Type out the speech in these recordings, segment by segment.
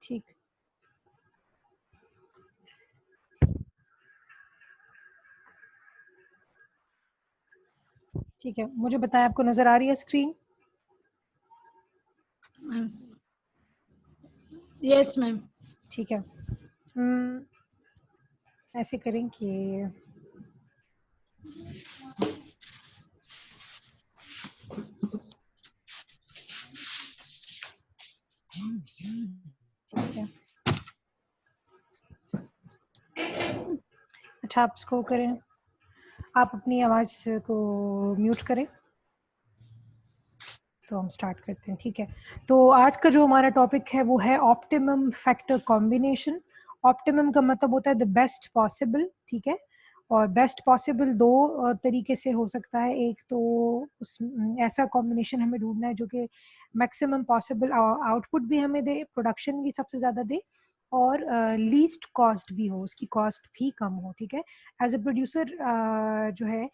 ठीक, ठीक है, मुझे बताएं आपको नजर आ रही है स्क्रीन? Yes ma'am. ठीक है। ऐसे करें कि ठीक है, अच्छा आप इसको करें, आप अपनी आवाज को म्यूट करें तो हम स्टार्ट करते हैं। ठीक है, तो आज का जो हमारा टॉपिक है वो है ऑप्टिमम फैक्टर कॉम्बिनेशन। ऑप्टिमम का मतलब होता है द बेस्ट पॉसिबल, ठीक है, और बेस्ट पॉसिबल दो तरीके से हो सकता है। एक तो उस ऐसा कॉम्बिनेशन हमें ढूंढना है जो कि मैक्सिमम पॉसिबल आउटपुट भी हमें दे, प्रोडक्शन भी सबसे ज़्यादा दे, और लीस्ट कॉस्ट भी हो, उसकी कॉस्ट भी कम हो। ठीक है, एज ए प्रोड्यूसर जो है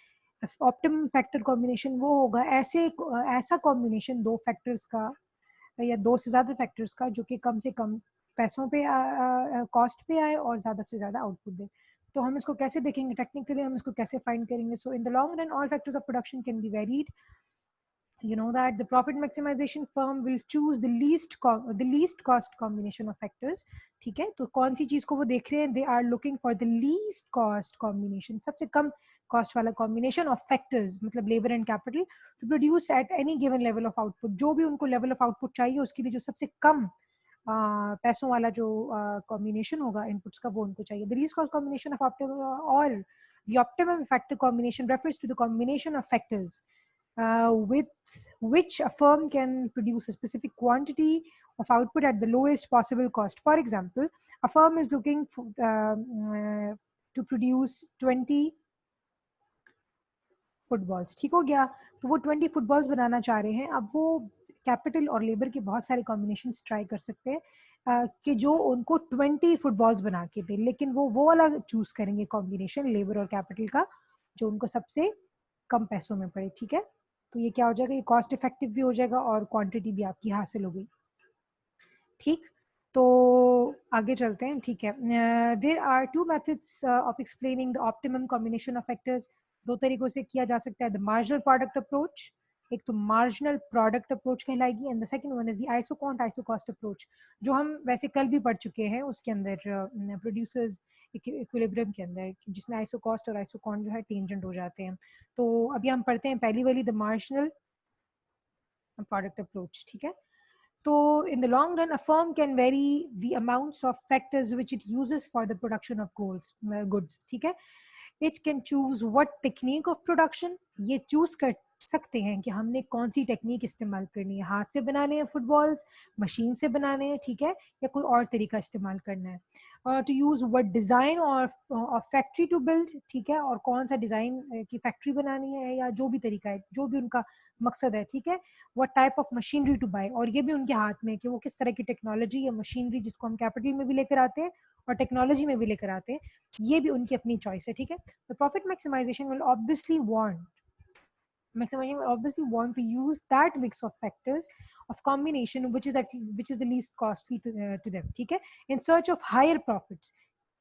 ऑप्टिमम फैक्टर कॉम्बिनेशन वो होगा ऐसा कॉम्बिनेशन दो फैक्टर्स का या दो से ज्यादा फैक्टर्स का जो कि कम से कम पैसों पे कॉस्ट पे आए और ज्यादा से ज्यादा आउटपुट दे। तो हम इसको कैसे देखेंगे टेक्निकली, हम इसको कैसे फाइंड करेंगे? So in the long run all factors of production can be varied. You know that the profit maximization firm will choose the least cost combination of factors. ठीक है, तो कौन सी चीज को वो देख रहे हैं? They are looking for the least cost combination, सबसे कम कॉस्ट वाला कॉम्बिनेशन ऑफ फैक्टर्स, मतलब labour and capital, to produce at any given level of output. जो भी उनको लेवल ऑफ आउटपुट चाहिए उसके लिए जो सबसे कम पैसों वाला जो कॉम्बिनेशन होगा इनपुट्स का, वो उनको चाहिए। The least cost combination of और the optimum factor combination refers to the combination of factors with which a firm can produce a specific quantity of output at the lowest possible cost. For example, a firm is looking for, to produce 20 footballs. ठीक हो गया, तो वो 20 footballs बनाना चाह रहे हैं। अब वो कैपिटल और लेबर के बहुत सारे कॉम्बिनेशन ट्राई कर सकते हैं कि जो उनको 20 फुटबॉल्स बना के दे, लेकिन वो वाला चूज करेंगे कॉम्बिनेशन लेबर और कैपिटल का जो उनको सबसे कम पैसों में पड़े। ठीक है, तो ये क्या हो जाएगा? ये कॉस्ट इफेक्टिव भी हो जाएगा और क्वांटिटी भी आपकी हासिल हो गई। ठीक, तो आगे चलते हैं। ठीक है, there are two methods of explaining the optimum combination of factors. दो तरीकों से किया जा सकता है। द मार्जिनल प्रोडक्ट अप्रोच, एक तो मार्जिनल प्रोडक्ट अप्रोच कहलाएगी, and the second one is the isoquant isocost approach, जो हम वैसे कल भी पढ़ चुके हैं उसके अंदर प्रोड्यूसर्स इक्विलिब्रियम के अंदर, जिसमें आइसोकॉस्ट और आइसोकॉन्ट जो है टेंजेंट हो जाते हैं। तो अभी हम पढ़ते हैं पहली वाली, द मार्जिनल प्रोडक्ट अप्रोच। ठीक है, so in the long run, a firm can vary the amounts of factors which it uses for the production of goods. ठीक है, it can choose what technique of production, ये choose कर सकते हैं कि हमने कौन सी टेक्निक इस्तेमाल करनी है, हाथ से बनाने हैं फुटबॉल्स, मशीन से बनाने हैं, ठीक है, या कोई और तरीका इस्तेमाल करना है। टू यूज व्हाट डिजाइन और फैक्ट्री टू बिल्ड, ठीक है, और कौन सा डिजाइन की फैक्ट्री बनानी है या जो भी तरीका है, जो भी उनका मकसद है। ठीक है, what type of machinery to buy, और ये भी उनके हाथ में है कि वो किस तरह की टेक्नोलॉजी या मशीनरी, जिसको हम कैपिटल में भी लेकर आते हैं और टेक्नोलॉजी में भी लेकर आते हैं, ये भी उनकी अपनी चॉइस है। ठीक है, the profit maximization will obviously want to use that mix of factors of combination which is the least costly to them. ठीक है, in search of higher profits.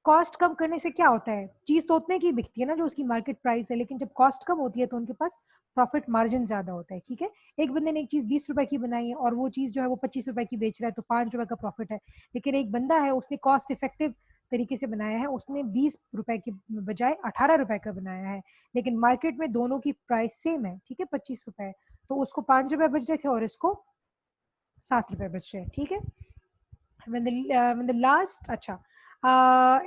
Cost कम करने से क्या होता है? चीज तो उतने की बिकती है ना जो उसकी मार्केट प्राइस है, लेकिन जब कॉस्ट कम होती है तो उनके पास प्रॉफिट मार्जिन ज्यादा होता है। ठीक है, एक बंदे ने एक चीज 20 रुपए की बनाई है और वो चीज जो है वो 25 रुपए की बेच रहा है, तो 5 रुपए का प्रॉफिट है। लेकिन एक बंदा है, उसने कॉस्ट इफेक्टिव तरीके से बनाया है, उसने 20 रुपए की बजाय 18 रुपए का बनाया है, लेकिन मार्केट में दोनों की प्राइस सेम है, ठीक है, 25 रुपए, तो उसको 5 रुपए बच रहे थे और इसको 7 रुपए बच रहे हैं। ठीक है, when the last, अच्छा,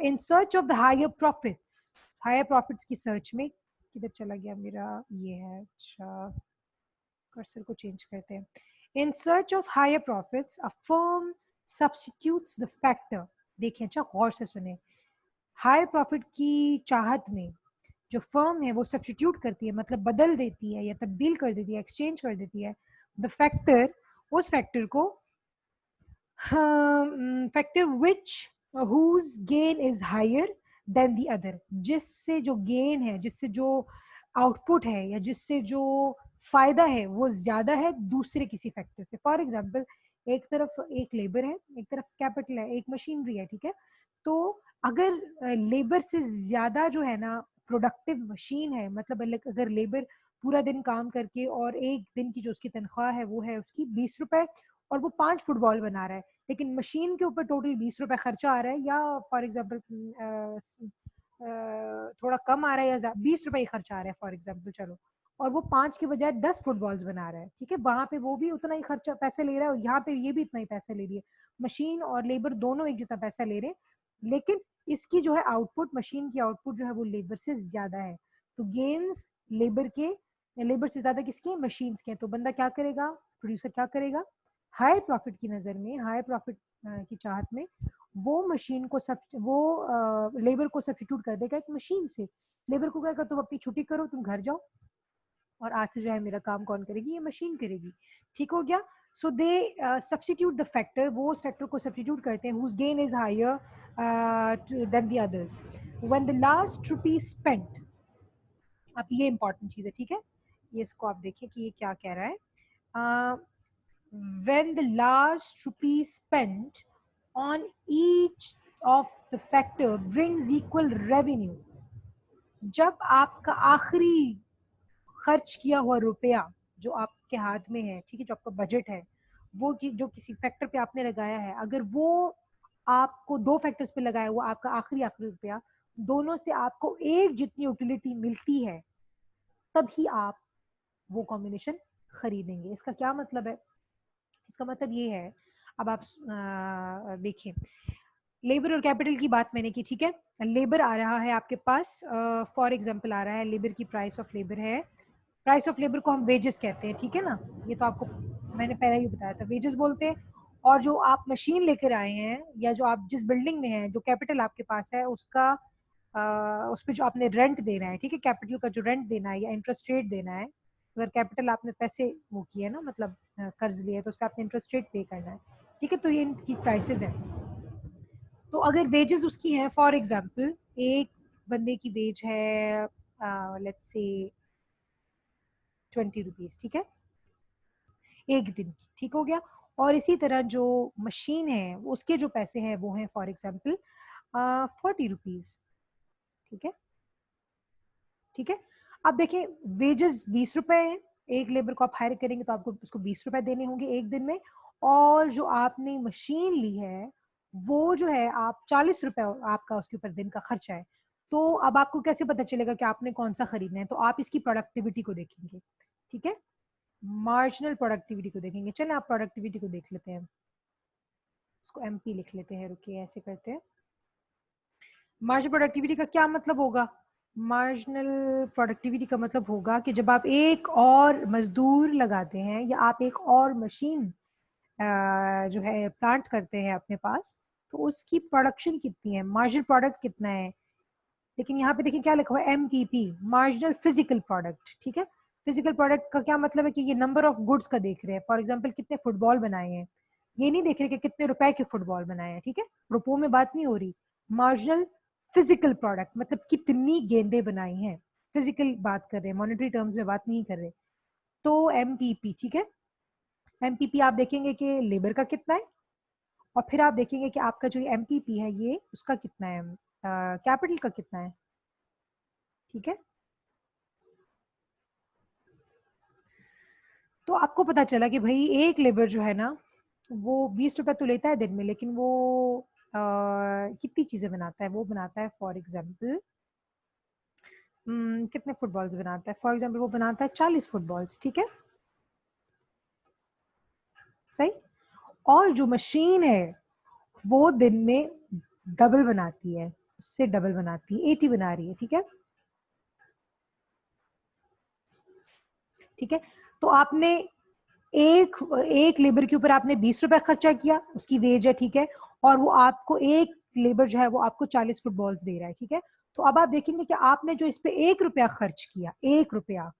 in search of the higher profits की सर्च में, किधर चला गया मेरा, ये है, अच्छा, कर्सर को चेंज करते हैं। in search of higher profits, a firm substitutes the factor, देखिए अच्छा गौर से सुने, हायर प्रॉफिट की चाहत में जो फर्म है वो सब्स्टिट्यूट करती है, मतलब बदल देती है या तब्दील कर देती है, एक्सचेंज कर देती है द फैक्टर, उस फैक्टर को, factor which whose gain is higher than the other, जिससे जो गेन है, जिससे जो आउटपुट है या जिससे जो फायदा है वो ज्यादा है दूसरे किसी फैक्टर से। फॉर एग्जाम्पल, एक तरफ एक लेबर है, एक तरफ कैपिटल है, एक मशीनरी है, ठीक है। तो अगर लेबर से ज्यादा जो है ना प्रोडक्टिव मशीन है, मतलब अगर लेबर पूरा दिन काम करके और एक दिन की जो उसकी तनख्वाह है वो है उसकी 20 रुपए, और वो 5 फुटबॉल बना रहा है, लेकिन मशीन के ऊपर टोटल 20 रुपए खर्चा आ रहा है, या फॉर एग्जाम्पल थोड़ा कम आ रहा है, या 20 रुपए ही खर्चा आ रहा है फॉर एग्जाम्पल, चलो, और वो 5 के बजाय 10 फुटबॉल्स बना रहा है, ठीक है, वहां पे वो भी उतना ही खर्चा पैसे ले रहा है, और यहाँ पे ये भी इतना ही पैसा ले रही है। मशीन और लेबर दोनों एक जितना पैसा ले रहे हैं, लेकिन इसकी जो है आउटपुट, मशीन की आउटपुट जो है वो लेबर से ज्यादा है। तो गेन्स लेबर से ज्यादा किसके, मशीन्स के। तो बंदा क्या करेगा, प्रोड्यूसर क्या करेगा, हाई प्रॉफिट की नजर में, हाई प्रॉफिट की चाहत में वो मशीन को वो लेबर को सब्स्टिट्यूट कर देगा एक मशीन से। लेबर को कहेगा तुम अपनी छुट्टी करो, तुम घर जाओ, और आज से जो है मेरा काम कौन करेगी, ये मशीन करेगी। ठीक हो गया। So they substitute the factor, वो उस फैक्टर को सब्स्टिट्यूट करते हैं whose gain is higher than the others when the last rupee spent. अब ये इंपॉर्टेंट चीज है, ठीक है, ये इसको आप देखिए कि ये क्या कह रहा है। when the last rupee spent on each of the factor brings equal revenue, जब आपका आखिरी खर्च किया हुआ रुपया जो आपके हाथ में है, ठीक है, जो आपका बजट है, वो जो किसी फैक्टर पे आपने लगाया है, अगर वो आपको 2 फैक्टर्स पे लगाया हुआ आपका आखिरी रुपया, दोनों से आपको एक जितनी यूटिलिटी मिलती है, तभी आप वो कॉम्बिनेशन खरीदेंगे। इसका क्या मतलब है, इसका मतलब ये है, अब आप देखिए, लेबर और कैपिटल की बात मैंने की, ठीक है। लेबर आ रहा है आपके पास, फॉर एग्जांपल आ रहा है, लेबर की प्राइस ऑफ लेबर है, प्राइस ऑफ लेबर को हम वेजेस कहते हैं, ठीक है ना, ये तो आपको मैंने पहले ही बताया था, वेजेस बोलते हैं। और जो आप मशीन लेकर आए हैं, या जो आप जिस बिल्डिंग में हैं, जो कैपिटल आपके पास है, उसका उस पर जो आपने रेंट देना है, ठीक है, कैपिटल का जो रेंट देना है या इंटरेस्ट रेट देना है, अगर कैपिटल आपने पैसे वो किए ना, मतलब कर्ज लिए, तो उस पर आपने इंटरेस्ट रेट पे करना है, ठीक है। तो ये इनकी प्राइसेस हैं। तो अगर वेजेस उसकी हैं, फॉर एग्जांपल एक बंदे की वेज है लेट्स से 20 रुपीज, ठीक है, एक दिन की, ठीक हो गया। और इसी तरह जो मशीन है उसके जो पैसे हैं वो हैं फॉर एग्जांपल 40 रुपीज, ठीक है, ठीक है। अब देखिए, वेजेस 20 रुपए हैं, एक लेबर को आप हायर करेंगे तो आपको उसको 20 रुपए देने होंगे एक दिन में, और जो आपने मशीन ली है वो जो है आप 40 रुपए आपका उसके ऊपर दिन का खर्चा है। तो अब आपको कैसे पता चलेगा कि आपने कौन सा खरीदना है, तो आप इसकी प्रोडक्टिविटी को देखेंगे, ठीक है, मार्जिनल प्रोडक्टिविटी को देखेंगे। चलिए आप प्रोडक्टिविटी को देख लेते हैं, इसको एमपी लिख लेते हैं, रुकिए ऐसे करते हैं। मार्जिनल प्रोडक्टिविटी का क्या मतलब होगा, मार्जिनल प्रोडक्टिविटी का मतलब होगा कि जब आप एक और मजदूर लगाते हैं या आप एक और मशीन जो है प्लांट करते हैं अपने पास, तो उसकी प्रोडक्शन कितनी है, मार्जिनल प्रोडक्ट कितना है। लेकिन यहाँ पे देखिए क्या लिखा हुआ है, एमपीपी, मार्जिनल फिजिकल प्रोडक्ट, ठीक है। फिजिकल प्रोडक्ट का क्या मतलब है कि ये नंबर ऑफ गुड्स का देख रहे हैं, फॉर एग्जाम्पल कितने फुटबॉल बनाए हैं, ये नहीं देख रहे कि कितने रुपए के फुटबॉल बनाए हैं, ठीक है, रुपयों में बात नहीं हो रही। मार्जिनल फिजिकल प्रोडक्ट मतलब कितनी गेंदें बनाई हैं, फिजिकल बात कर रहे हैं, मॉनेटरी टर्म्स में बात नहीं कर रहे। तो एमपीपी, ठीक है, एमपीपी आप देखेंगे कि लेबर का कितना है, और फिर आप देखेंगे कि आपका जो एमपीपी है ये उसका कितना है, कैपिटल का कितना है, ठीक है। तो आपको पता चला कि भाई एक लेबर जो है ना वो 20 रुपए तो लेता है दिन में, लेकिन वो कितनी चीजें बनाता है, वो बनाता है फॉर एग्जाम्पल कितने फुटबॉल्स बनाता है, फॉर एग्जाम्पल वो बनाता है 40 फुटबॉल्स, ठीक है, सही। और जो मशीन है वो दिन में डबल बनाती है, उससे डबल बनाती है, 80 बना रही है, ठीक है, ठीक है। तो आपने एक एक लेबर के ऊपर आपने 20 रुपए खर्चा किया, उसकी वेज है, ठीक है, और वो आपको एक लेबर जो है वो आपको 40 फुटबॉल्स दे रहा है, ठीक है। तो अब आप देखेंगे कि आपने जो इस पे 1 रुपया खर्च किया, 1 रुपया,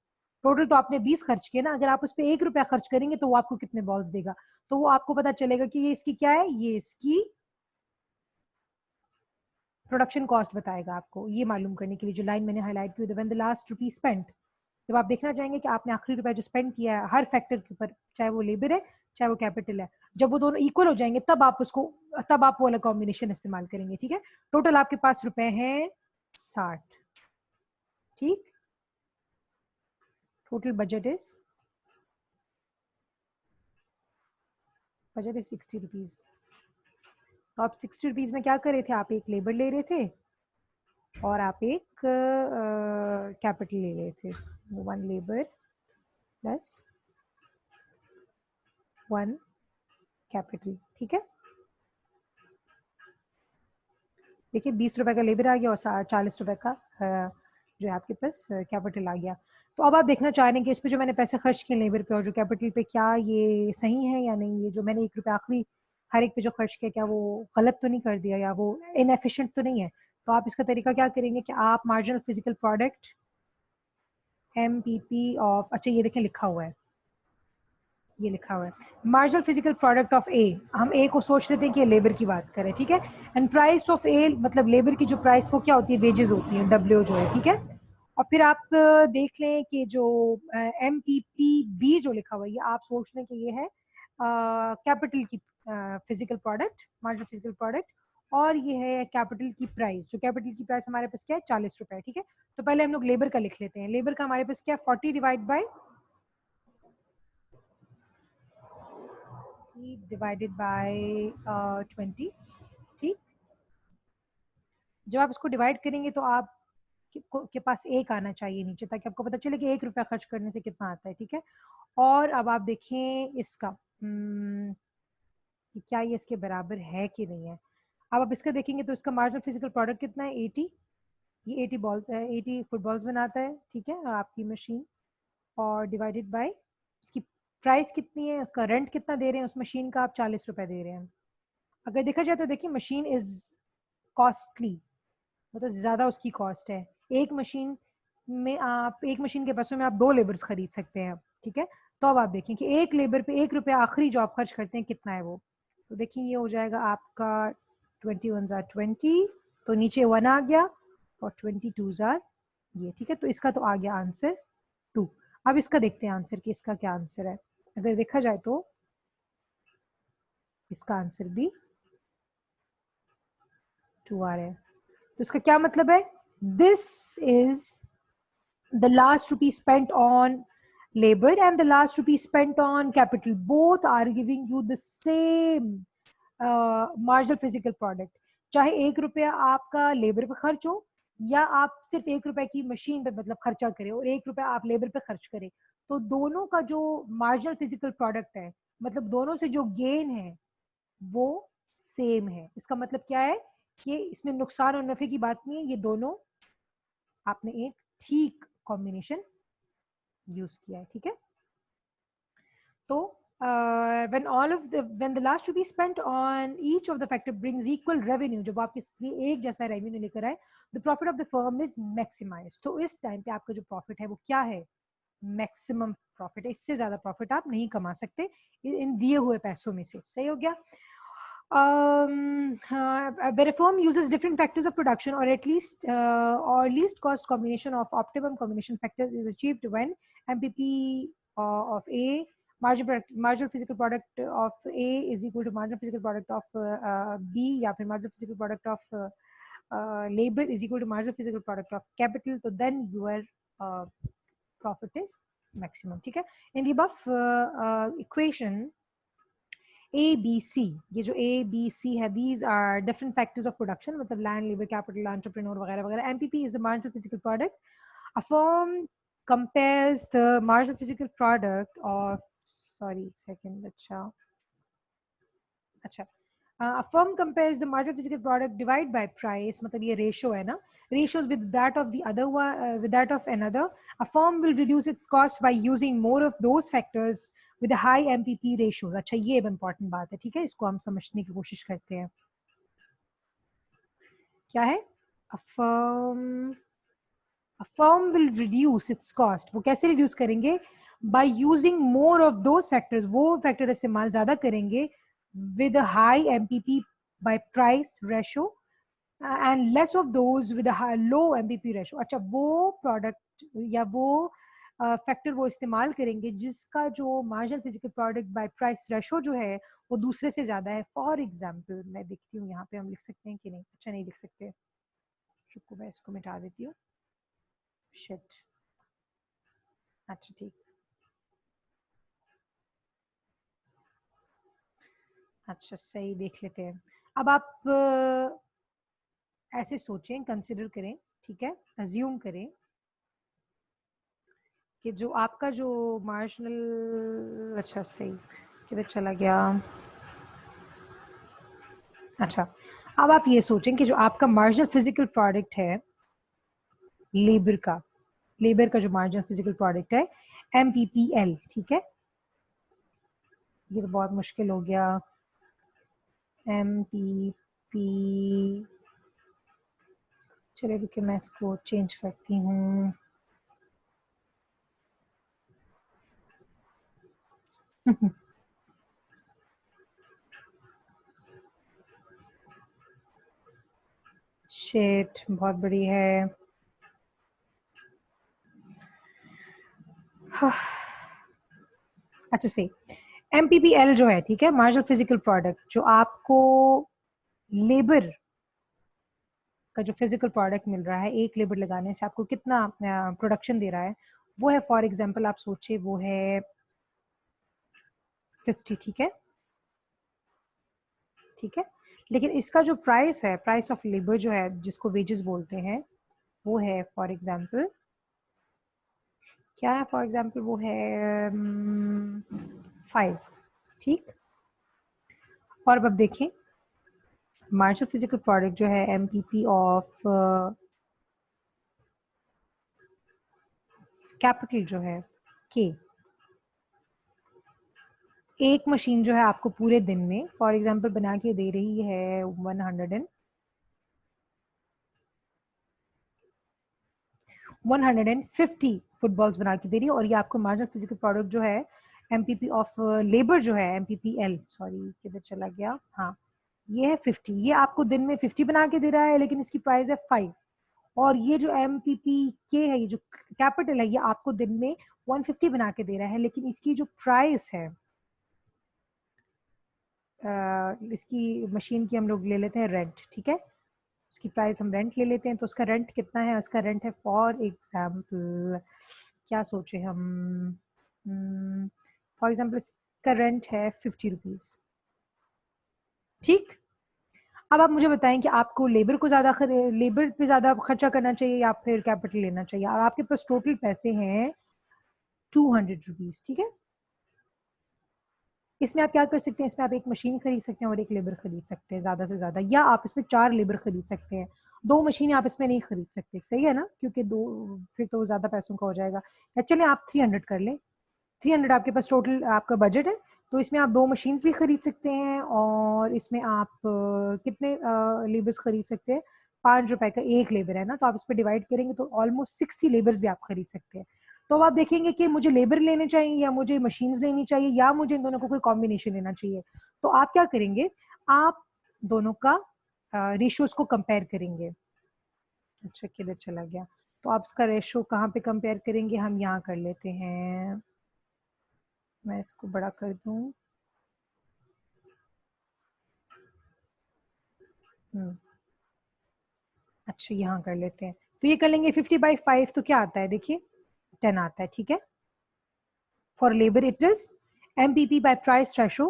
टोटल तो आपने 20 खर्च किया ना, अगर आप उस पे 1 रुपया खर्च करेंगे तो वो आपको कितने बॉल्स देगा, तो वो आपको पता चलेगा कि ये इसकी क्या है, ये इसकी प्रोडक्शन कॉस्ट बताएगा आपको, ये मालूम करने के लिए जो लाइन मैंने हाईलाइट की, when the last rupee spent, जब आप देखना चाहेंगे कि आपने आखिरी रुपया जो स्पेंड किया है हर फैक्टर के ऊपर, चाहे वो लेबर है चाहे वो कैपिटल है, जब वो दोनों इक्वल हो जाएंगे तब आप वो वाला कॉम्बिनेशन इस्तेमाल करेंगे। ठीक है, टोटल आपके पास रुपए हैं 60। ठीक, टोटल बजट इज 60 रुपीज। तो आप 60 रुपीज में क्या कर रहे थे, आप एक लेबर ले रहे थे और आप एक कैपिटल ले रहे थे। 1 लेबर प्लस 1 कैपिटल। ठीक है, देखिए 20 रुपए का लेबर आ गया और 40 रुपए का जो है आपके पास कैपिटल आ गया। तो अब आप देखना चाह रहे हैं कि इस पे जो मैंने पैसे खर्च किए लेबर पे और जो कैपिटल पे, क्या ये सही है या नहीं, ये जो मैंने 1 रुपया आखिरी हर एक पे जो खर्च किया क्या वो गलत तो नहीं कर दिया या वो इनएफिशिएंट तो नहीं है। तो आप इसका तरीका क्या करेंगे कि आप marginal physical product MPP of, अच्छा ये देखें लिखा हुआ है, ये लिखा हुआ है मार्जिनल फिजिकल प्रोडक्ट ऑफ ए। हम ए को सोच लेते हैं कि ये लेबर की बात करें। ठीक है, एंड प्राइस ऑफ ए मतलब लेबर की जो प्राइस वो क्या होती है, वेजेस होती है, डब्ल्यू जो है। ठीक है, और फिर आप देख लें कि जो MPPB जो लिखा हुआ है, ये आप सोच लें कि ये है कैपिटल की physical product, marginal physical product, और ये है कैपिटल की प्राइस। जो कैपिटल की प्राइस हमारे पास क्या है, 40 रुपए। ठीक है, तो पहले हम लोग लेबर का लिख लेते हैं। लेबर का हमारे पास क्या है, 40 डिवाइड बाई 20। ठीक, जब आप इसको डिवाइड करेंगे तो आप के पास एक आना चाहिए नीचे, ताकि आपको पता चले कि 1 रुपया खर्च करने से कितना आता है। ठीक है, और अब आप देखें इसका कि क्या ये इसके बराबर है कि नहीं है। अब आप इसका देखेंगे तो इसका मार्जिनल फिजिकल प्रोडक्ट कितना है, 80। ये 80 बॉल्स 80 फुटबॉल्स बनाता है। ठीक है, आपकी मशीन, और डिवाइडेड बाय उसकी प्राइस कितनी है, उसका रेंट कितना दे रहे हैं उस मशीन का, आप 40 रुपए दे रहे हैं। अगर देखा जाए तो देखिए मशीन इज कॉस्टली, मतलब ज्यादा उसकी कॉस्ट है। एक मशीन एक मशीन के पैसों में आप 2 लेबर्स खरीद सकते हैं। ठीक है, तो अब आप देखें कि एक लेबर पे 1 रुपया आखिरी जो आप खर्च करते हैं कितना है वो। तो देखिए ये हो जाएगा आपका 21 जार 20, तो नीचे 1 आ गया, और 22 जार ये। ठीक है, तो इसका तो आ गया आंसर 2। अब इसका देखते हैं आंसर कि इसका क्या आंसर है। अगर देखा जाए तो इसका आंसर भी 2 आ रहा है। तो इसका क्या मतलब है, this is the last rupee spent on labor and the last rupee spent on capital, both are giving you the same marginal physical product। चाहे 1 रुपया आपका लेबर पे खर्च हो या आप सिर्फ 1 रुपए की मशीन पे मतलब खर्चा करें और 1 रुपया आप लेबर पे खर्च करें, तो दोनों का जो मार्जिनल फिजिकल प्रोडक्ट है, मतलब दोनों से जो गेन है वो सेम है। इसका मतलब क्या है कि इसमें नुकसान और नफे की बात नहीं है, ये दोनों आपने एक ठीक कॉम्बिनेशन यूज किया है। ठीक है, तो when the last to be spent on each of the factor brings equal revenue, जब आप इसलिए एक जैसा रेवेन्यू लेकर आए, the profit of the firm is maximized। तो इस टाइम पे आपका जो प्रॉफिट है वो क्या है, मैक्सिमम प्रॉफिट है। इससे ज्यादा प्रॉफिट आप नहीं कमा सकते इन दिए हुए पैसों में से। सही हो गया। Where a firm uses different factors of production, or at least or least cost combination of optimum combination factors is achieved when MPP of A, marginal physical product of A is equal to marginal physical product of B, या फिर marginal physical product of labor is equal to marginal physical product of capital, so then your profit is maximum। ठीक है, in the above equation A, B, C, ये जो A, B, C है, these are different factors of production, मतलब land, labor, capital, entrepreneur वगैरह वगैरह। MPP is the marginal physical product. A firm compares the marginal physical product of, sorry second, अच्छा a firm compares the marginal physical product divided by price, मतलब ये ratio है ना, ratios with that of the other one with that of another. A firm will reduce its cost by using more of those factors with a high MPP ratios। अच्छा ये एक important बात है। ठीक है, इसको हम समझने की कोशिश करते हैं। क्या है, a firm will reduce its cost, वो कैसे reduce करेंगे, by using more of those factors, वो factor इस्तेमाल ज्यादा करेंगे, with a high MPP by price ratio and less of those with a high, low MPP ratio। अच्छा वो product या वो फैक्टर वो इस्तेमाल करेंगे जिसका जो marginal physical product by price ratio जो है वो दूसरे से ज़्यादा है। फॉर एग्जाम्पल मैं देखती हूँ यहाँ पे हम लिख सकते हैं कि नहीं, अच्छा नहीं लिख सकते, रुको मैं इसको मिटा देती हूँ, शिट, अच्छा ठीक, अच्छा सही देख लेते हैं। अब आप ऐसे सोचें, कंसिडर करें, ठीक है, अज्यूम करें कि जो आपका जो मार्जिनल, अच्छा सही किधर चला गया, अच्छा अब आप ये सोचें कि जो आपका मार्जिनल फिजिकल प्रोडक्ट है लेबर का, लेबर का जो मार्जिनल फिजिकल प्रोडक्ट है MPPL, ठीक है, ये तो बहुत मुश्किल हो गया, MPP, चलिए रुकिए मैं इसको चेंज करती हूँ। शेट बहुत बड़ी है। अच्छा सही, MPPL जो है, ठीक है, मार्जिनल फिजिकल प्रोडक्ट, जो आपको लेबर का जो फिजिकल प्रोडक्ट मिल रहा है, एक लेबर लगाने से आपको कितना प्रोडक्शन दे रहा है, वो है फॉर एग्जांपल आप सोचिए वो है 50, ठीक है, ठीक है, लेकिन इसका जो प्राइस है, प्राइस ऑफ लेबर जो है जिसको वेजेस बोलते हैं, वो है फॉर एग्जांपल, क्या है फॉर एग्जांपल, वो है 5, ठीक। और अब देखें मार्जिनल फिजिकल प्रोडक्ट जो है MPP ऑफ कैपिटल जो है K, एक मशीन जो है आपको पूरे दिन में फॉर एग्जांपल बना के दे रही है 150 फुटबॉल्स बना के दे रही है, और ये आपको मार्जिनल फिजिकल प्रोडक्ट जो है MPP ऑफ लेबर जो है MPPL, सॉरी किधर चला गया, हाँ ये है 50, ये आपको दिन में 50 बना के दे रहा है, लेकिन इसकी प्राइस है 5। और ये जो MPPK है, ये जो कैपिटल है, ये आपको दिन में 150 बना के दे रहा है, लेकिन इसकी जो प्राइस है, इसकी मशीन की हम लोग ले लेते हैं रेंट, ठीक है, उसकी प्राइस हम रेंट ले लेते हैं, तो उसका रेंट कितना है, उसका रेंट है फॉर एग्जाम्पल, क्या सोचे हम, फॉर एग्जाम्पल इसका रेंट है 50 रुपीज, ठीक। अब आप मुझे बताएं कि आपको लेबर को ज्यादा लेबर पे ज्यादा खर्चा करना चाहिए या फिर कैपिटल लेना चाहिए, और आपके पास टोटल पैसे हैं 200 रुपीज, ठीक है। इसमें आप क्या कर सकते हैं, इसमें आप एक मशीन खरीद सकते हैं और एक लेबर खरीद सकते हैं ज्यादा से ज्यादा, या आप इसमें 4 लेबर खरीद सकते हैं, 2 मशीनें आप इसमें नहीं खरीद सकते, सही है ना, क्योंकि दो फिर तो ज्यादा पैसों का हो जाएगा। चलिए आप 300 कर लें, 300 आपके पास टोटल आपका बजट है, तो इसमें आप 2 मशीन्स भी खरीद सकते हैं, और इसमें आप कितने लेबर्स खरीद सकते हैं, 5 रुपए का एक लेबर है ना, तो आप इस पर डिवाइड करेंगे तो ऑलमोस्ट 60 लेबर्स भी आप खरीद सकते हैं। तो आप देखेंगे कि मुझे लेबर लेने चाहिए या मुझे मशीन्स लेनी चाहिए या मुझे इन दोनों को कोई कॉम्बिनेशन लेना चाहिए, तो आप क्या करेंगे, आप दोनों का रेशियोज को कंपेयर करेंगे। अच्छा किधर चला गया, तो आप इसका रेशो कहाँ पे कंपेयर करेंगे, हम यहाँ कर लेते हैं, मैं इसको बड़ा कर दूं, अच्छा यहाँ कर लेते हैं, तो ये कर लेंगे 50/5, तो क्या आता है देखिए 10 आता है, ठीक है। For labour it is MPP by price ratio,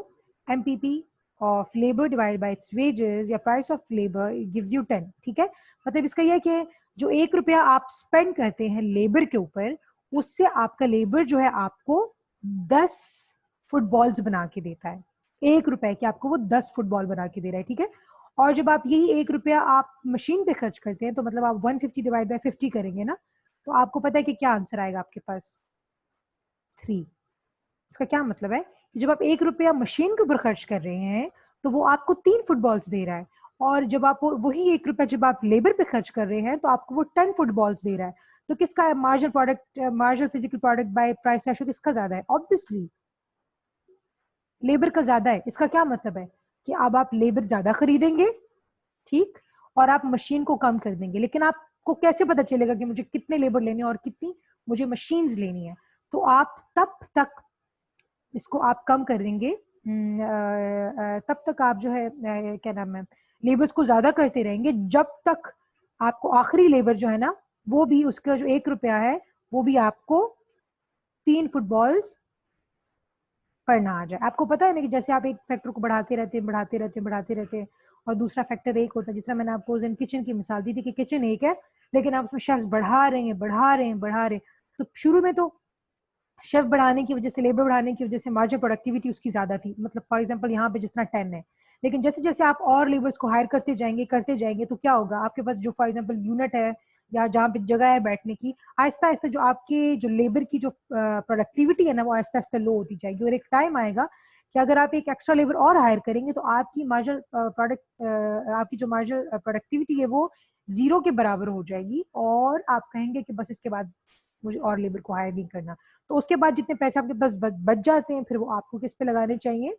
MPP of labour divide by its wages या price of labour gives you 10, ठीक है। मतलब इसका यह कि जो 1 रुपया आप स्पेंड करते हैं लेबर के ऊपर, उससे आपका लेबर जो है आपको 10 फुटबॉल्स बना के देता है, 1 रुपए की आपको वो 10 फुटबॉल बना के दे रहा है, ठीक है। और जब आप यही 1 रुपया आप मशीन पे खर्च करते हैं, तो मतलब आप 150 डिवाइड बाय 50 करेंगे ना, तो आपको पता है कि क्या आंसर आएगा आपके पास, 3। इसका क्या मतलब है कि जब आप 1 रुपया मशीन के ऊपर खर्च कर रहे हैं, तो वो आपको 3 फुटबॉल्स दे रहा है, और जब आप वही 1 रुपया जब आप लेबर पे खर्च कर रहे हैं, तो आपको वो 10 फुटबॉल्स दे रहा है। तो किसका marginal product, marginal physical product by price ratio किसका ज्यादा है, ऑब्वियसली लेबर का ज्यादा है। इसका क्या मतलब है कि अब आप लेबर ज्यादा खरीदेंगे, ठीक, और आप मशीन को कम कर देंगे, लेकिन आपको कैसे पता चलेगा कि मुझे कितने लेबर लेने और कितनी मुझे मशीन्स लेनी है, तो आप तब तक इसको आप कम कर देंगे, तब तक आप जो है क्या नाम है लेबर्स को ज्यादा करते रहेंगे जब तक आपको आखिरी लेबर जो है ना वो भी उसका जो 1 रुपया है वो भी आपको 3 फुटबॉल्स पर ना आ जाए। आपको पता है ना कि जैसे आप एक फैक्टर को बढ़ाते रहते हैं बढ़ाते रहते हैं बढ़ाते रहते हैं और दूसरा फैक्टर एक होता है, जिस तरह मैंने आपको किचन की मिसाल दी थी कि किचन एक है लेकिन आप उसमें शेफ्स बढ़ा रहे हैं बढ़ा रहे हैं बढ़ा रहे हैं, तो शुरू में तो शेफ बढ़ाने की वजह से लेबर बढ़ाने की वजह से मार्जिनल प्रोडक्टिविटी उसकी ज्यादा थी, मतलब फॉर एग्जांपल यहाँ पे जिस तरह 10 है, लेकिन जैसे जैसे आप और लेबर्स को हायर करते जाएंगे तो क्या होगा, आपके पास जो फॉर एग्जांपल यूनिट है या जहाँ पे जगह है बैठने की, आहिस्ता आहिस्ता जो आपके जो लेबर की जो प्रोडक्टिविटी है ना वो आहिस्ता आहिस्ता लो होती जाएगी और एक टाइम आएगा कि अगर आप एक एक्स्ट्रा लेबर और हायर करेंगे तो आपकी मार्जिनल आपकी जो मार्जिनल प्रोडक्टिविटी है वो जीरो के बराबर हो जाएगी और आप कहेंगे कि बस इसके बाद मुझे और लेबर को हायर नहीं करना। तो उसके बाद जितने पैसे आपके पास बच जाते हैं फिर वो आपको किस पे लगाने चाहिए,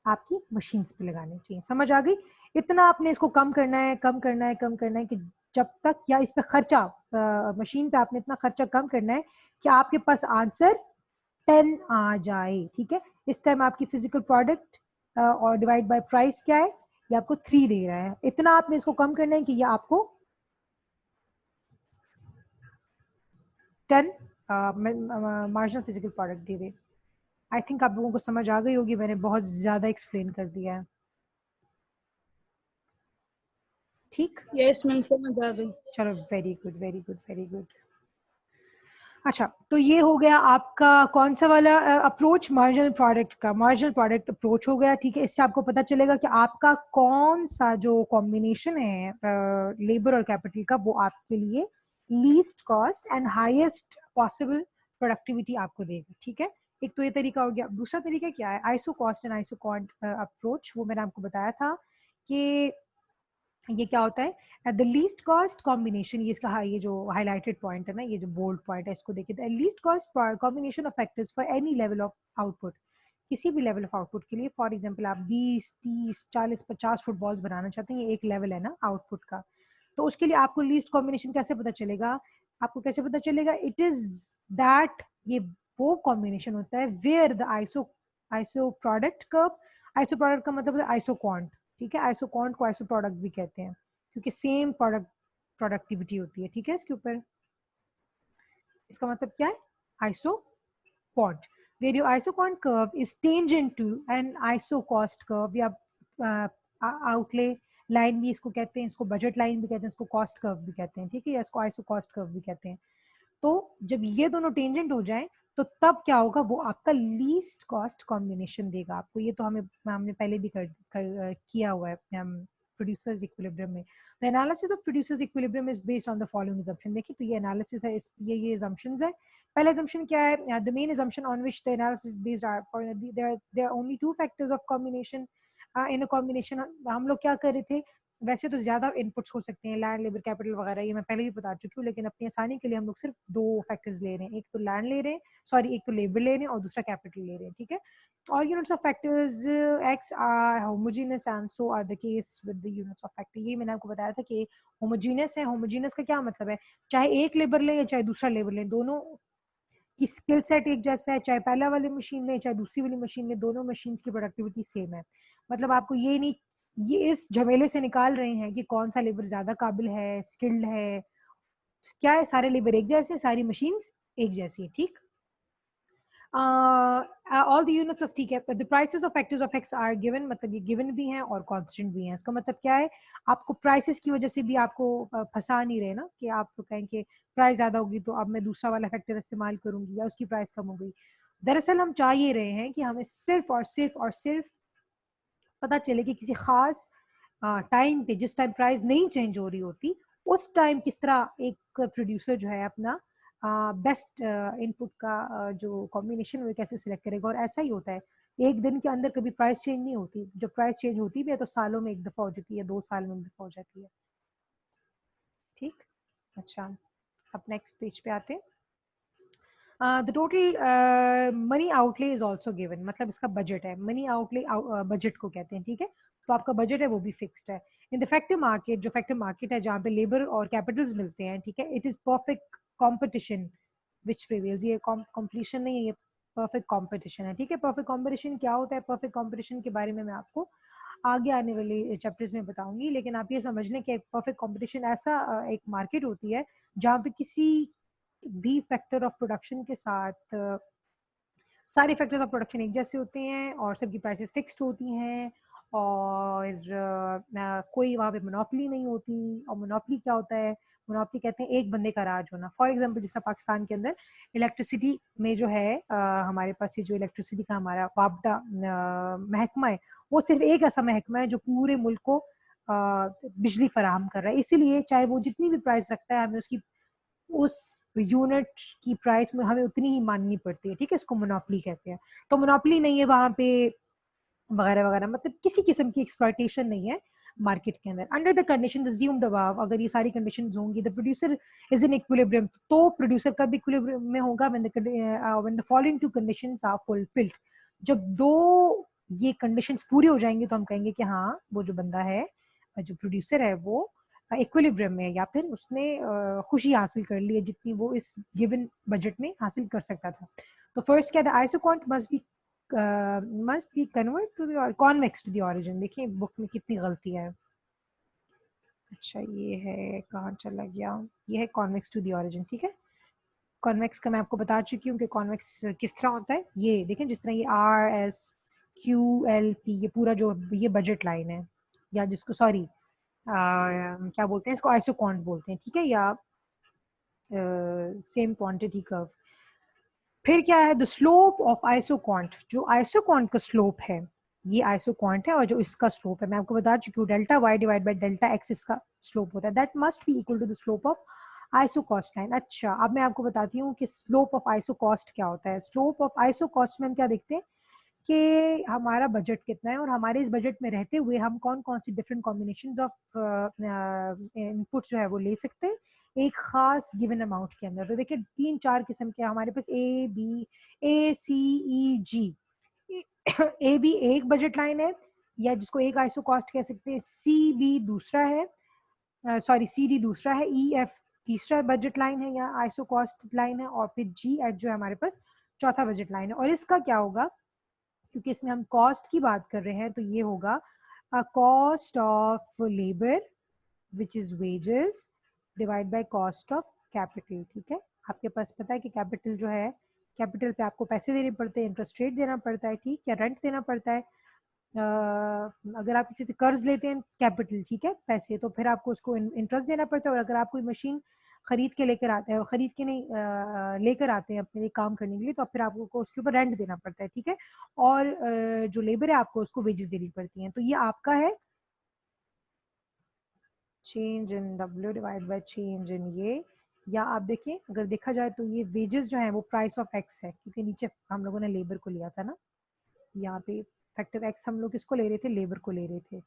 आपकी मशीन्स पे लगाने चाहिए। समझ आ गई? इतना आपने इसको कम करना है कम करना है कम करना है कि जब तक या इस पे खर्चा मशीन पे आपने इतना खर्चा कम करना है कि आपके पास आंसर 10 आ जाए। ठीक है, इस टाइम आपकी फिजिकल प्रोडक्ट और डिवाइड बाय प्राइस क्या है, ये आपको 3 दे रहा है। इतना आपने इसको कम करना है कि ये आपको 10 marginal physical product they they. I think आप लोगों को समझ आ गई होगी, मैंने बहुत ज्यादा एक्सप्लेन कर दिया है। ठीक, यस मैम समझ आ गई। चलो very good very good very good. अच्छा, तो ये हो गया आपका कौन सा वाला अप्रोच, मार्जिनल प्रोडक्ट का, मार्जिनल प्रोडक्ट अप्रोच हो गया। ठीक है, इससे आपको पता चलेगा कि आपका कौन सा जो कॉम्बिनेशन है लेबर और कैपिटल का वो आपके लिए least cost and highest possible productivity आपको देगा। ठीक है, एक तो ये तरीका हो गया। दूसरा तरीका क्या है, iso cost and iso quant approach, वो मैंने आपको बताया था कि ये क्या होता है, at the least cost combination, ये इसका ये जो हाईलाइटेड पॉइंट है ना, ये जो बोल्ड पॉइंट है इसको देखिए, the least cost combination of factors for any level of output, किसी भी लेवल ऑफ आउटपुट के लिए। फॉर एग्जांपल आप 20 30 40 50 फुटबॉल्स बनाना चाहते हैं, ये एक लेवल है ना आउटपुट का, तो उसके लिए आपको लीस्ट कॉम्बिनेशन कैसे पता चलेगा, आपको कैसे पता चलेगा, इट इज दैट, ये वो कॉम्बिनेशन होता है where the iso iso product curve, iso product का मतलब है आइसो क्वांट। ठीक है, आइसो क्वांट को आइसो प्रोडक्ट भी कहते हैं क्योंकि सेम प्रोडक्टिविटी होती है। ठीक है, इसके ऊपर इसका मतलब क्या है, iso quant, where your isoquant curve is tangent to an isocost curve, या आउटले लाइन भी इसको कहते हैं, इसको बजट लाइन भी कहते हैं, इसको कॉस्ट कर्व भी कहते हैं। ठीक है, या इसको आइसोकॉस्ट कर्व भी कहते हैं। तो जब ये दोनों टेंजेंट हो जाएं तो तब क्या होगा, वो आपका लीस्ट कॉस्ट कॉम्बिनेशन देगा आपको। ये तो हमने पहले भी किया हुआ है प्रोड्यूसर्स इक्विलिब्रियम में। The analysis of producers equilibrium is based on the following assumption. देखिए, तो ये एनालिसिस है, ये असम्पशंस है। पहला assumption क्या है, the main assumption on which the analysis is based are for there are only two factors of combination in a combination। हम लोग क्या कर रहे थे, वैसे तो ज्यादा इनपुट्स हो सकते हैं, लैंड लेबर कैपिटल वगैरह, ये मैं पहले भी बता चुकी हूँ, लेकिन अपनी आसानी के लिए हम लोग सिर्फ 2 फैक्टर्स ले रहे हैं, एक तो लैंड ले रहे हैं, सॉरी एक तो लेबर ले रहे हैं और दूसरा कैपिटल ले रहे हैं। ठीक है, all units of factors x are homogeneous and so are the case with the units of factor। ये मैंने आपको बताया था कि होमोजीनियस है। होमोजीनियस का क्या मतलब है, चाहे एक लेबर लें या चाहे दूसरा लेबर लें, दोनों की स्किल सेट एक जैसा है, चाहे पहला वाली मशीन ले चाहे दूसरी वाली मशीन ले, दोनों मशीन्स की प्रोडक्टिविटी सेम है। मतलब आपको ये नहीं, ये इस झमेले से निकाल रहे हैं कि कौन सा लेबर ज्यादा काबिल है, स्किल्ड है, क्या है, सारे लेबर एक जैसे, सारी मशीन्स एक जैसी है। ठीक, ऑल द यूनिट्स ऑफ, ठीक है, the prices of factors of X are given, मतलब ये गिवन भी हैं और कांस्टेंट भी हैं। इसका मतलब क्या है, आपको प्राइसेस की वजह से भी आपको फंसा नहीं रहे ना कि आप तो कहें कि प्राइस ज्यादा होगी तो अब मैं दूसरा वाला फैक्टर इस्तेमाल करूंगी या उसकी प्राइस कम हो गई। दरअसल हम चाह ये रहे हैं कि हमें सिर्फ और सिर्फ और सिर्फ पता चले कि किसी खास टाइम पे, जिस टाइम प्राइस नहीं चेंज हो रही होती, उस टाइम किस तरह एक प्रोड्यूसर जो है अपना बेस्ट इनपुट का जो कॉम्बिनेशन वो कैसे सिलेक्ट करेगा। और ऐसा ही होता है, एक दिन के अंदर कभी प्राइस चेंज नहीं होती, जब प्राइस चेंज होती भी है तो सालों में एक दफा हो जाती है, 2 साल में एक दफा हो जाती है। ठीक, अच्छा, अब नेक्स्ट पेज पे आते हैं। The total money outlay is also given, मतलब इसका बजट है, मनी आउटले बजट को कहते हैं, ठीक है। तो आपका बजट है वो भी फिक्स्ड है। इन द फैक्टर मार्केट, जो फैक्टर मार्केट है जहाँ पे लेबर और कैपिटल्स मिलते हैं, ठीक है, it is perfect competition which prevails. ये कॉम्पिटिशन नहीं है, ये परफेक्ट कॉम्पिटिशन है, ठीक है। परफेक्ट कॉम्पिटिशन क्या होता है, परफेक्ट कॉम्पिटिशन के बारे में मैं आपको आगे आने वाले चैप्टर्स में बताऊंगी, लेकिन आप ये समझ लें कि परफेक्ट कंपटीशन ऐसा एक मार्केट होती है जहाँ पे किसी भी फैक्टर ऑफ प्रोडक्शन के साथ सारे फैक्टर्स ऑफ प्रोडक्शन एक जैसे होते हैं और सबकी प्राइसेस फिक्स्ड होती हैं, और कोई वहाँ पे मोनोपली नहीं होती। और मोनोपली क्या होता है, मोनोपली कहते हैं एक बंदे का राज होना। फॉर एग्जांपल जिस तरह पाकिस्तान के अंदर इलेक्ट्रिसिटी में जो है हमारे पास ये जो इलेक्ट्रिसिटी का हमारा वापडा महकमा है, वो सिर्फ एक ऐसा महकमा है जो पूरे मुल्क को बिजली फराहम कर रहा है। इसीलिए चाहे वो जितनी भी प्राइस रखता है, हमें उसकी उस यूनिट की प्राइस में हमें उतनी ही माननी पड़ती है, ठीक है। इसको मोनोपली कहते हैं। तो मोनोपली नहीं है वहां पे वगैरह वगैरह, मतलब किसी किस्म की एक्सप्लॉयटेशन नहीं है मार्केट के अंदर। Under the condition assumed above, अगर ये सारी कंडीशंस होंगी, the producer is in equilibrium, तो प्रोड्यूसर कब इक्विलिब्रियम में होगा, when the following two conditions are fulfilled. जब दो ये कंडीशंस पूरी हो जाएंगी तो हम कहेंगे कि हाँ वो जो बंदा है, जो प्रोड्यूसर है, वो इक्विलिब्रियम में है, या फिर उसने खुशी हासिल कर ली है जितनी वो इस गिवन बजट में हासिल कर सकता था। तो फर्स्ट क्या था, isoquant must be convert to the convex to the origin. देखिए बुक में कितनी गलतियां है। अच्छा ये है, कहाँ चला गया, ये है कॉन्वेक्स टू द ओरिजिन, ठीक है। कॉन्वेक्स का मैं आपको बता चुकी हूँ कि कॉन्वेक्स किस तरह होता है। ये देखें, जिस तरह ये RSQLP, ये पूरा जो ये बजट लाइन है, या जिसको सॉरी क्या बोलते हैं, इसको आइसोकॉन्ट बोलते हैं, ठीक है, या सेम क्वांटिटी कर्व। फिर क्या है, द स्लोप ऑफ आइसोकॉन्ट, जो आइसोकॉन्ट का स्लोप है, ये आइसोकॉन्ट है और जो इसका स्लोप है मैं आपको बता चुकी हूँ, delta Y divide by delta X इसका स्लोप होता है, that must be equal to the slope of isocost line. अच्छा अब मैं आपको बताती हूँ कि स्लोप ऑफ आइसोकॉस्ट क्या होता है। स्लोप ऑफ आइसोकॉस्ट में हम क्या देखते हैं कि हमारा बजट कितना है, और हमारे इस बजट में रहते हुए हम कौन कौन सी डिफरेंट कॉम्बिनेशंस ऑफ इनपुट जो है वो ले सकते हैं एक खास गिवन अमाउंट के अंदर। तो देखिए 3-4 किस्म के हमारे पास ABCE ए बी एक बजट लाइन है, या जिसको एक आइसो कॉस्ट कह सकते हैं। CB दूसरा है, सॉरी CD दूसरा है, EF तीसरा बजट लाइन है या आइसो कॉस्ट लाइन है, और फिर GH जो है हमारे पास चौथा बजट लाइन है। और इसका क्या होगा, क्योंकि इसमें हम कॉस्ट की बात कर रहे हैं, तो ये होगा cost of labour which is wages divide by cost of capital, ठीक है। आपके पास पता है कि कैपिटल जो है, कैपिटल पे आपको पैसे देने पड़ते हैं, इंटरेस्ट रेट देना पड़ता है, ठीक, या रेंट देना पड़ता है। अगर आप किसी से कर्ज लेते हैं कैपिटल, ठीक है, पैसे, तो फिर आपको उसको इंटरेस्ट देना पड़ता है। और अगर आप कोई मशीन खरीद के लेकर आते हैं, खरीद के नहीं लेकर आते हैं अपने लिए काम करने के लिए, तो फिर आपको उसके ऊपर रेंट देना पड़ता है, ठीक है। और जो लेबर है आपको उसको वेजेस देनी पड़ती हैं। तो ये आपका है change in W divide by change in ये, या आप देखिए अगर देखा जाए तो ये वेजेस जो है वो प्राइस ऑफ एक्स है, क्योंकि नीचे हम लोगों ने लेबर को लिया था ना। यहाँ पे फैक्टर एक्स हम लोग किसको ले रहे थे, लेबर को ले रहे थे,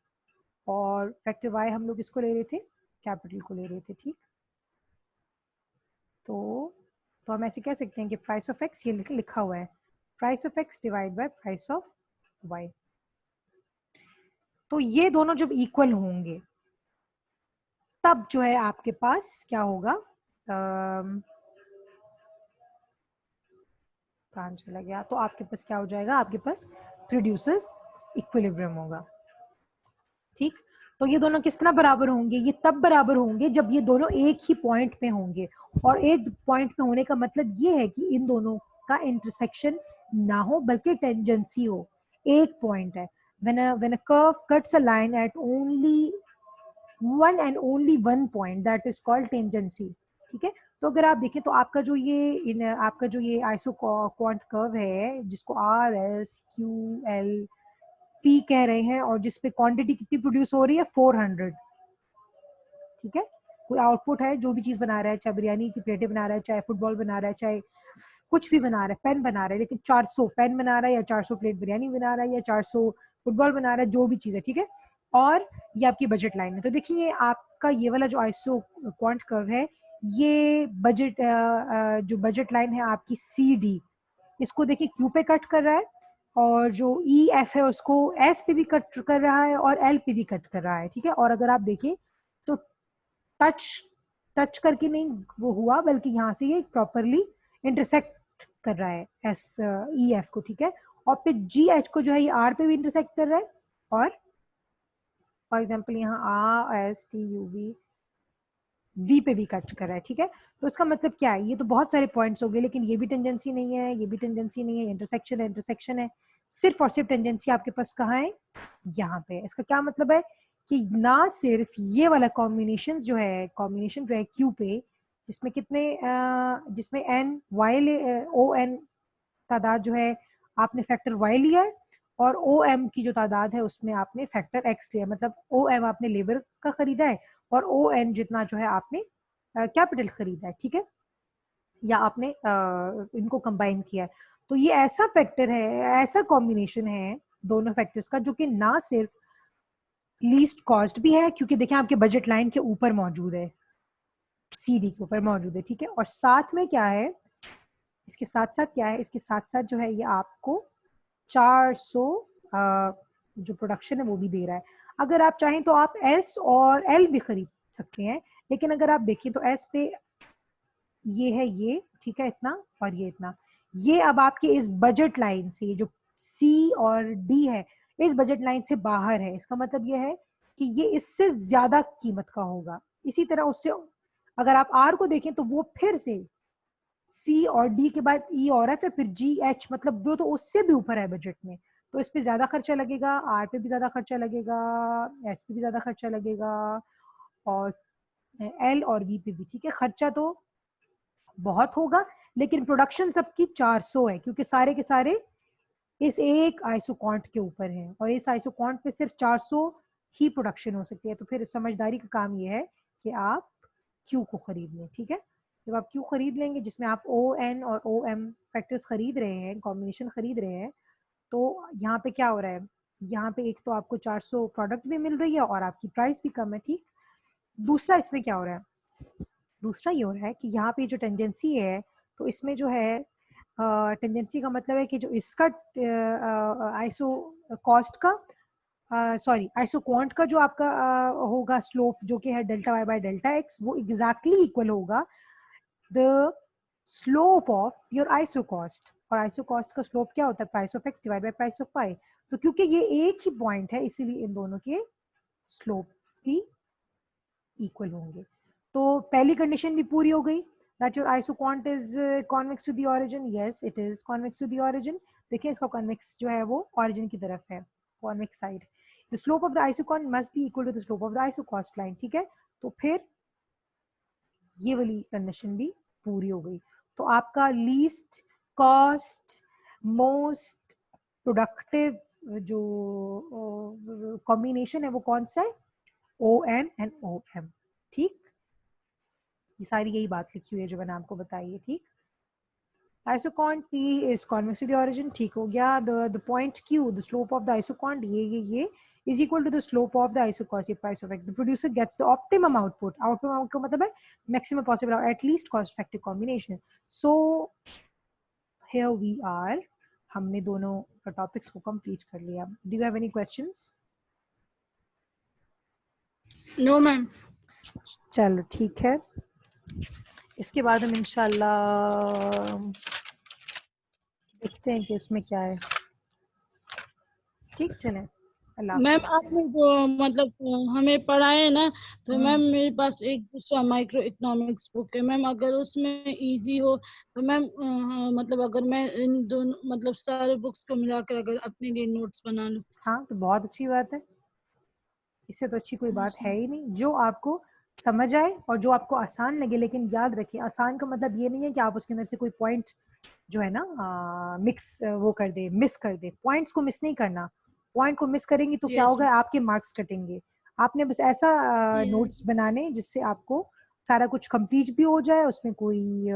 और फैक्टर वाई हम लोग किसको ले रहे थे, कैपिटल को ले रहे थे, ठीक। तो हम ऐसे कह सकते हैं कि प्राइस ऑफ एक्स ये लिखा हुआ है, price of X divide by price of Y. तो ये दोनों जब इक्वल होंगे तब जो है आपके पास क्या होगा, कहाँ चला गया, तो आपके पास क्या हो जाएगा, आपके पास प्रोड्यूसर्स इक्विलिब्रियम होगा, ठीक। तो ये दोनों किस तरह बराबर होंगे, ये तब बराबर होंगे जब ये दोनों एक ही पॉइंट पे होंगे। और एक पॉइंट पे होने का मतलब ये है कि इन दोनों का इंटरसेक्शन ना हो बल्कि टेंजेंसी हो। एक पॉइंट है, when a curve cuts a line at only one and only one point, that is called tangency, ठीक है। तो अगर आप देखें तो आपका जो ये आपका जो ये आइसो क्वांट कर्व है, जिसको RSQLP कह रहे हैं, और जिसपे क्वांटिटी कितनी प्रोड्यूस हो रही है, 400, ठीक है। कोई आउटपुट है, जो भी चीज बना रहा है, चाहे बिरयानी की प्लेटें बना रहा है, चाहे फुटबॉल बना रहा है, चाहे कुछ भी बना रहा है, पेन बना रहा है, लेकिन 400 पेन बना रहा है, या 400 प्लेट बिरयानी बना रहा है, या 400 फुटबॉल बना रहा है, जो भी चीज है, ठीक है। और ये आपकी बजट लाइन है। तो देखिए आपका ये वाला जो आइसो क्वांट कर्व है, ये बजट जो बजट लाइन है आपकी CD, इसको देखिए Q पे कट कर रहा है, और जो EF है उसको S पे भी कट कर रहा है और L पे भी कट कर रहा है, ठीक है। और अगर आप देखिए तो टच टच करके नहीं वो हुआ, बल्कि यहाँ से ये प्रॉपरली इंटरसेक्ट कर रहा है EF को, ठीक है। और फिर GH को जो है ये R पे भी इंटरसेक्ट कर रहा है, और फॉर एग्जाम्पल यहाँ RSTUV V पे भी कट कर रहा है, ठीक है। तो इसका मतलब क्या है, ये तो बहुत सारे पॉइंट्स हो गए, लेकिन ये भी टेंजेंसी नहीं है, ये भी टेंजेंसी नहीं है, इंटरसेक्शन है, इंटरसेक्शन है। सिर्फ और सिर्फ टेंजेंसी आपके पास कहाँ है, यहाँ पे। इसका क्या मतलब है कि ना सिर्फ ये वाला कॉम्बिनेशन जो है क्यू पे, जिसमें कितने जिसमें एन वाई ओ एन तादाद जो है आपने फैक्टर वाई लिया है, और ओ एम की जो तादाद है उसमें आपने फैक्टर एक्स लिया, मतलब ओ एम आपने लेबर का खरीदा है, और ओ एन जितना जो है आपने कैपिटल खरीदा है, ठीक है, या आपने इनको कंबाइन किया है। तो ये ऐसा फैक्टर है, ऐसा कॉम्बिनेशन है दोनों फैक्टर्स का, जो कि ना सिर्फ लीस्ट कॉस्ट भी है, क्योंकि देखें आपके बजट लाइन के ऊपर मौजूद है, CD के ऊपर मौजूद है, ठीक है। और साथ में क्या है, इसके साथ साथ क्या है, इसके साथ साथ जो है ये आपको 400 जो प्रोडक्शन है वो भी दे रहा है। अगर आप चाहें तो आप S और L भी खरीद सकते हैं, लेकिन अगर आप देखें तो S पे ये है, ये ठीक है इतना, और ये इतना, ये अब आपके इस बजट लाइन से, जो C और D है, इस बजट लाइन से बाहर है। इसका मतलब ये है कि ये इससे ज्यादा कीमत का होगा। इसी तरह उससे अगर आप R को देखें तो वो फिर से C और D के बाद E और F है, फिर GH, मतलब वो तो उससे भी ऊपर है बजट में। तो इस पे ज्यादा खर्चा लगेगा, R पे भी ज्यादा खर्चा लगेगा, S पे भी ज्यादा खर्चा लगेगा, और L और V पे भी, ठीक है। खर्चा तो बहुत होगा, लेकिन प्रोडक्शन सबकी 400 है, क्योंकि सारे के सारे इस एक आइसोकॉन्ट के ऊपर है, और इस आइसोकॉन्ट पे सिर्फ 400 ही प्रोडक्शन हो सकती है। तो फिर समझदारी का काम ये है कि आप क्यू को खरीद लें, ठीक है। जब आप क्यू खरीद लेंगे, जिसमें आप ओ एन और ओ एम फैक्टर्स खरीद रहे हैं, कॉम्बिनेशन खरीद रहे हैं, तो यहाँ पे क्या हो रहा है, यहाँ पे एक तो आपको 400 प्रोडक्ट भी मिल रही है और आपकी प्राइस भी कम है, ठीक। दूसरा इसमें क्या हो रहा है, दूसरा ये हो रहा है कि यहाँ पे जो टेंडेंसी है, तो इसमें जो है टेंडेंसी का मतलब है कि जो इसका आइसो कॉस्ट का सॉरी आइसो क्वांट का जो आपका होगा स्लोप, जो कि है delta Y by delta X, वो एग्जैक्टली इक्वल होगा the slope of your isocost. और आइसो कॉस्ट का स्लोप क्या होता है, price of X divide by price of Y. तो क्योंकि ये एक ही पॉइंट है, इसीलिए इन दोनों के स्लोप्स भी इक्वल होंगे। तो पहली कंडीशन भी पूरी हो गई, that your isoquant is convex to the origin. Yes, it is convex to the origin. देखिए इसका convex जो है वो origin की तरफ है, convex side. The slope of the isoquant must be equal to the slope of the isocost line. ठीक है, तो फिर ये वाली कंडीशन भी पूरी हो गई। तो आपका लीस्ट कॉस्ट मोस्ट प्रोडक्टिव जो कॉम्बिनेशन है वो कौन सा है, ON एंड OM, ठीक। ये सारी यही बात लिखी हुई है जो मैंने आपको बताई है, ठीक। Isoquant P is convex to the origin, ठीक हो गया। the point Q, the slope of the isoquant ये is equal to the slope of the isocostic price of x. The producer gets the optimum output. Optimum output का मतलब है maximum possible or at least cost effective combination. So here we are, हमने दोनों topics को complete कर लिया। Do you have any questions? No ma'am. चलो ठीक है, इसके बाद हम इंशाल्लाह देखते हैं कि उसमें क्या है, ठीक। चलें, अल्लाह मैम हाफ़िज़। आपने जो मतलब हमें पढ़ाए ना, तो मैम मेरे पास एक दूसरा माइक्रो इकोनॉमिक्स बुक है मैम, अगर उसमें इजी हो तो मैम मतलब अगर मैं इन दोनों मतलब सारे बुक्स को मिलाकर अगर अपने लिए नोट्स बना लूं। हाँ, तो बहुत अच्छी बात है, इससे तो अच्छी कोई बात है ही नहीं। जो आपको समझ आए और जो आपको आसान लगे, लेकिन याद रखिए आसान का मतलब ये नहीं है कि आप उसके अंदर से कोई पॉइंट जो है ना मिक्स वो कर दे, मिस कर दे। पॉइंट्स को मिस नहीं करना, पॉइंट को मिस करेंगी तो क्या यस होगा, आपके मार्क्स कटेंगे। आपने बस ऐसा नोट्स बनाने जिससे आपको सारा कुछ कंप्लीट भी हो जाए, उसमें कोई